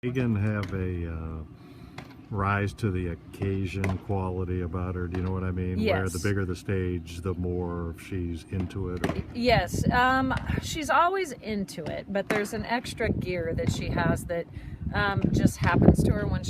Meagan have a rise to the occasion quality about her? Do you know what I mean? Yes. Where the bigger the stage, the more she's into it? Or... Yes, she's always into it, but there's an extra gear that she has that just happens to her when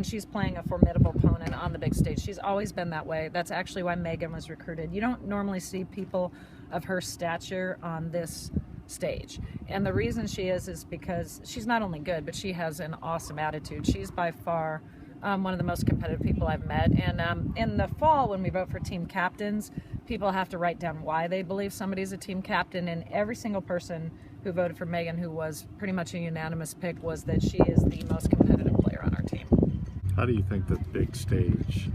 she's playing a formidable opponent on the big stage. She's always been that way. That's actually why Meagan was recruited. You don't normally see people of her stature on this stage, and the reason she is because she's not only good, but she has an awesome attitude. She's by far one of the most competitive people I've met. And in the fall, when we vote for team captains, people have to write down why they believe somebody's a team captain, and every single person who voted for Meagan, who was pretty much a unanimous pick, was that she is the most competitive player on our team. How do you think the big stage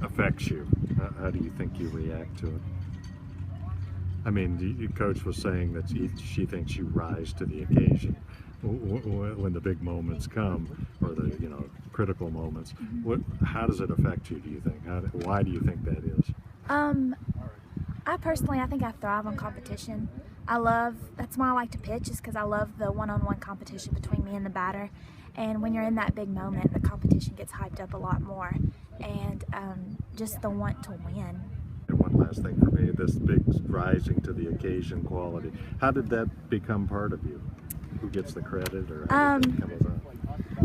affects you? How do you think you react to it? I mean, your coach was saying that she thinks you rise to the occasion when the big moments come, or the critical moments. How does it affect you? Do you think? Why do you think that is? I think I thrive on competition. That's why I like to pitch, is because I love the one-on-one competition between me and the batter. And when you're in that big moment, the competition gets hyped up a lot more, and just the want to win. And one last thing for me, this big rising to the occasion quality. How did that become part of you? Who gets the credit, or how did that come about?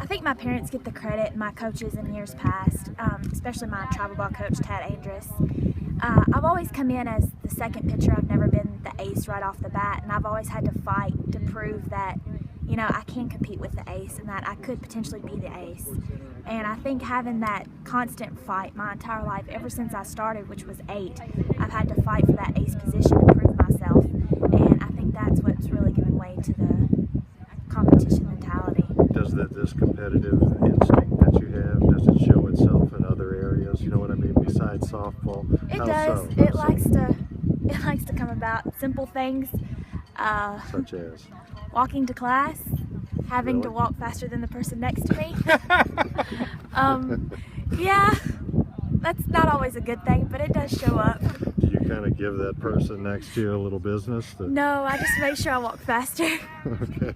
I think my parents get the credit, my coaches in years past, especially my travel ball coach, Tad Andrus. I've always come in as the second pitcher. I've never been the ace right off the bat, and I've always had to fight to prove that, I can compete with the ace and that I could potentially be the ace. And I think having that constant fight my entire life, ever since I started, which was 8, I've had to fight for that ace position to prove myself. And I think that's what's really given way to the competition mentality. Does this competitive instinct that you have, does it show itself in other areas? You know what I mean? Besides softball? It does. It likes to come about simple things. Such as? Walking to class, having to walk faster than the person next to me. Yeah, that's not always a good thing, but it does show up. Do you kind of give that person next to you a little business? No, I just make sure I walk faster. Okay.